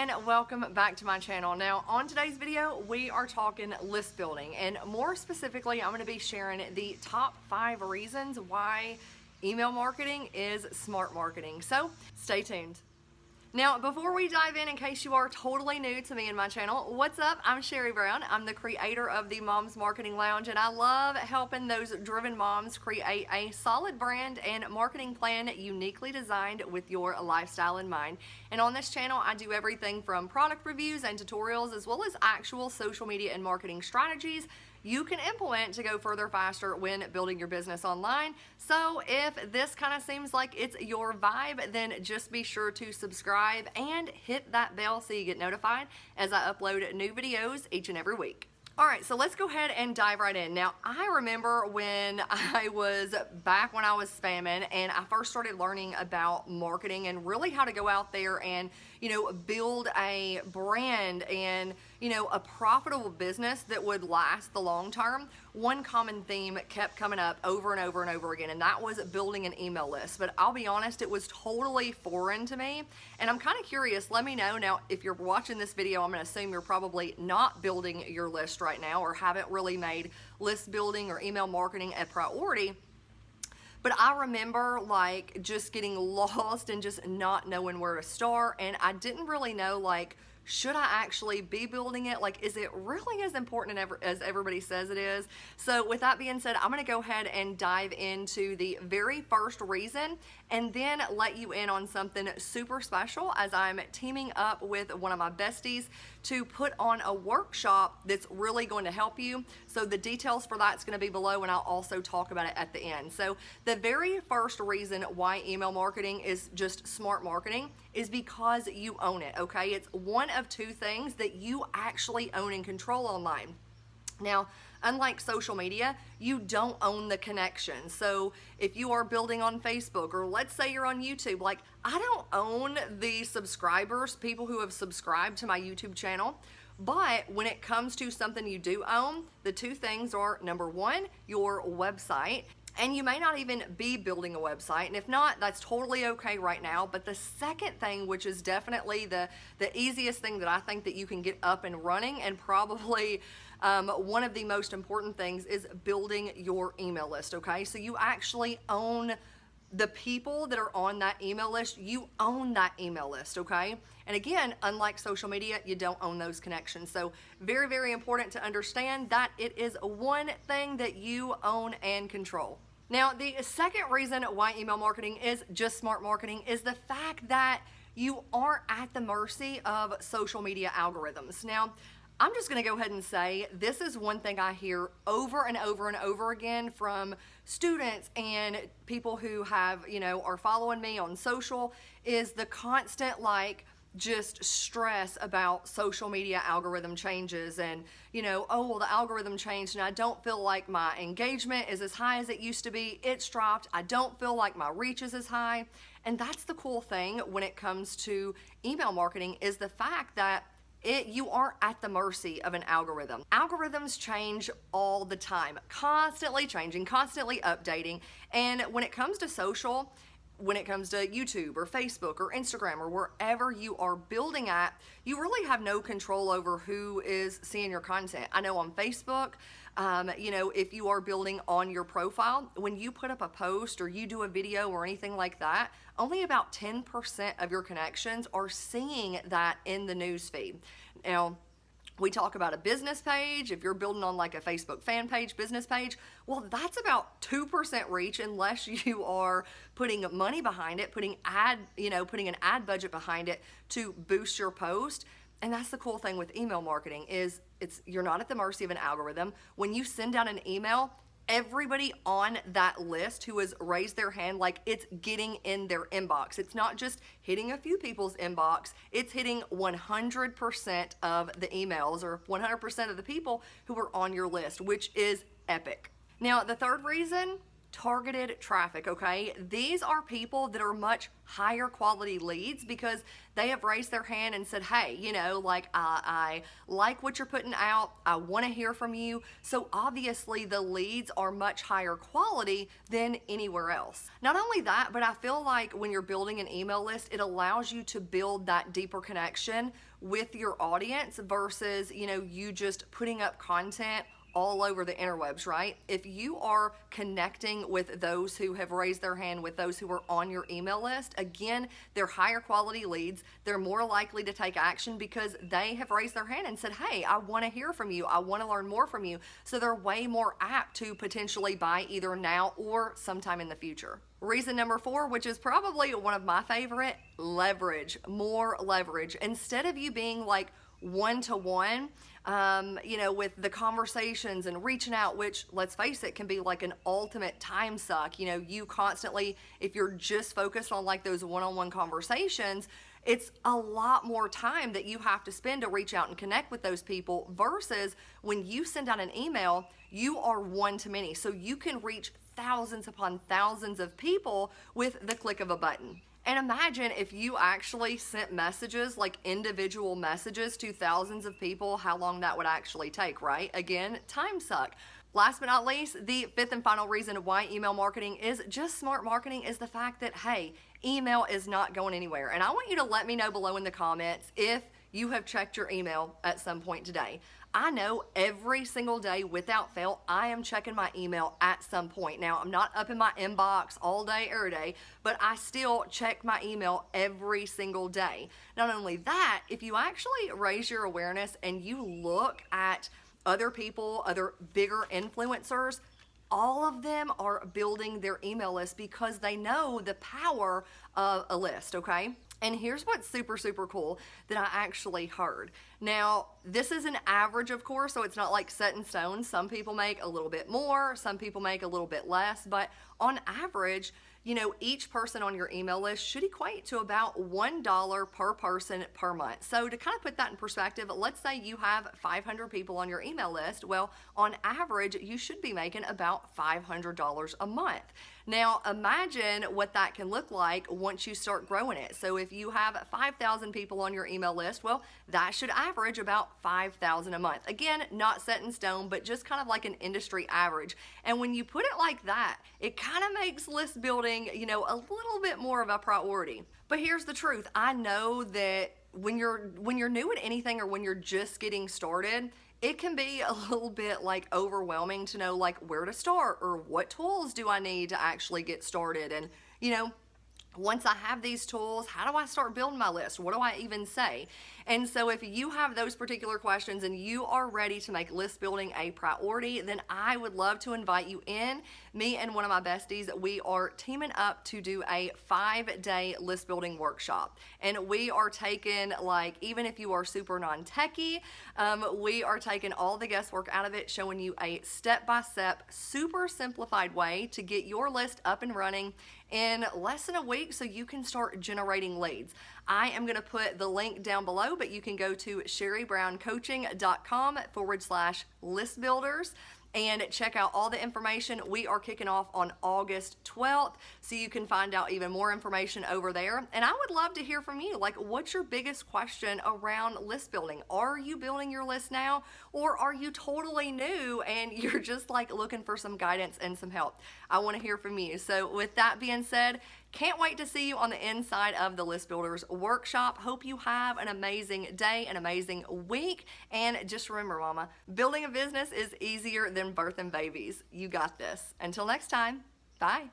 and welcome back to my channel. Now on today's video we are talking list building, and more specifically I'm going to be sharing the top 5 reasons why email marketing is smart marketing. So stay tuned. Now, before we dive in case you are totally new to me and my channel, what's up? I'm Sherri Brown. I'm the creator of the Moms Marketing Lounge, and I love helping those driven moms create a solid brand and marketing plan uniquely designed with your lifestyle in mind. And on this channel, I do everything from product reviews and tutorials, as well as actual social media and marketing strategies you can implement to go further faster when building your business online. So if this kind of seems like it's your vibe, then just be sure to subscribe and hit that bell so you get notified as I upload new videos each and every week. All right, so let's go ahead and dive right in. Now, I remember when I was spamming and I first started learning about marketing and really how to go out there and, build a brand and, a profitable business that would last the long term. One common theme kept coming up over and over and over again, and that was building an email list. But I'll be honest, it was totally foreign to me, and I'm kind of curious. Let me know. Now, if you're watching this video, I'm going to assume you're probably not building your list right now or haven't really made list building or email marketing a priority. But I remember just getting lost and just not knowing where to start, and I didn't really know should I actually be building it? Is it really as important as everybody says it is? So with that being said, I'm going to go ahead and dive into the very first reason and then let you in on something super special as I'm teaming up with one of my besties to put on a workshop that's really going to help you. So the details for that's going to be below, and I'll also talk about it at the end. So the very first reason why email marketing is just smart marketing is because you own it, okay? It's one of 2 things that you actually own and control online. Now, unlike social media, you don't own the connection. So if you are building on Facebook, or let's say you're on YouTube, I don't own the subscribers, people who have subscribed to my YouTube channel. But when it comes to something you do own, the 2 things are, number 1, your website. And you may not even be building a website, and if not, that's totally okay right now. But the second thing, which is definitely the easiest thing that I think that you can get up and running, and probably one of the most important things, is building your email list, okay? So you actually own the people that are on that email list. You own that email list, okay? And again, unlike social media, you don't own those connections. So very, very important to understand that it is one thing that you own and control. Now, the second reason why email marketing is just smart marketing is the fact that you aren't at the mercy of social media algorithms. Now, I'm just going to go ahead and say this is one thing I hear over and over and over again from students and people who have, are following me on social, is the constant just stress about social media algorithm changes and, oh, well, the algorithm changed and I don't feel like my engagement is as high as it used to be. It's dropped. I don't feel like my reach is as high. And that's the cool thing when it comes to email marketing, is the fact that you aren't at the mercy of an algorithm. Algorithms change all the time, constantly changing, constantly updating. And when it comes to social, when it comes to YouTube or Facebook or Instagram or wherever you are building at, you really have no control over who is seeing your content. I know on Facebook, if you are building on your profile, when you put up a post or you do a video or anything like that, only about 10% of your connections are seeing that in the news feed. Now, we talk about a business page. If you're building on a Facebook fan page, business page, well, that's about 2% reach unless you are putting money behind it, putting an ad budget behind it to boost your post. And that's the cool thing with email marketing, is you're not at the mercy of an algorithm. When you send out an email, everybody on that list who has raised their hand, it's getting in their inbox. It's not just hitting a few people's inbox, it's hitting 100% of the emails, or 100% of the people who are on your list, which is epic. Now, the third reason targeted traffic, okay? These are people that are much higher quality leads because they have raised their hand and said, hey, you know, like I like what you're putting out. I want to hear from you. So obviously the leads are much higher quality than anywhere else. Not only that, but I feel like when you're building an email list, it allows you to build that deeper connection with your audience versus, you know, you just putting up content all over the interwebs, right? If you are connecting with those who have raised their hand, with those who are on your email list, again, they're higher quality leads. They're more likely to take action because they have raised their hand and said, hey, I want to hear from you. I want to learn more from you. So they're way more apt to potentially buy either now or sometime in the future. Reason number 4, which is probably one of my favorite, leverage, more leverage. Instead of you being like one-to-one, you know, with the conversations and reaching out, which, let's face it, can be like an ultimate time suck. You know, you constantly, if you're just focused on like those one-on-one conversations, it's a lot more time that you have to spend to reach out and connect with those people versus when you send out an email, you are one-to-many. So you can reach thousands upon thousands of people with the click of a button. And imagine if you actually sent messages, like individual messages to thousands of people, how long that would actually take, right? Again, time suck. Last but not least, the 5th and final reason why email marketing is just smart marketing is the fact that, hey, email is not going anywhere. And I want you to let me know below in the comments if you have checked your email at some point today. I know every single day without fail, I am checking my email at some point. Now, I'm not up in my inbox all day, every day, but I still check my email every single day. Not only that, if you actually raise your awareness and you look at other people, other bigger influencers, all of them are building their email list because they know the power of a list, okay? And here's what's super, super cool that I actually heard. Now, this is an average, of course, so it's not like set in stone. Some people make a little bit more, some people make a little bit less, but on average, you know, each person on your email list should equate to about $1 per person per month. So to kind of put that in perspective, let's say you have 500 people on your email list. Well, on average, you should be making about $500 a month. Now, imagine what that can look like once you start growing it. So if you have 5,000 people on your email list, well, that should average about $5,000 a month. Again, not set in stone, but just kind of like an industry average. And when you put it like that, it kind of makes list building, you know, a little bit more of a priority. But here's the truth. I know that when you're new at anything or when you're just getting started, it can be a little bit like overwhelming to know like where to start or what tools do I need to actually get started. And, you know, once I have these tools, how do I start building my list? What do I even say? And so if you have those particular questions and you are ready to make list building a priority, then I would love to invite you in. Me and one of my besties, we are teaming up to do a 5-day list building workshop. And we are taking, like, even if you are super non-techie, we are taking all the guesswork out of it, showing you a step-by-step, super simplified way to get your list up and running in less than a week so you can start generating leads. I am going to put the link down below, but you can go to sherrybrowncoaching.com/list builders and check out all the information. We are kicking off on August 12th, so you can find out even more information over there. And I would love to hear from you. Like, what's your biggest question around list building? Are you building your list now, or are you totally new and you're just like looking for some guidance and some help? I want to hear from you. So with that being said, can't wait to see you on the inside of the List Builders Workshop. Hope you have an amazing day, an amazing week. And just remember, mama, building a business is easier than birthing babies. You got this. Until next time, bye.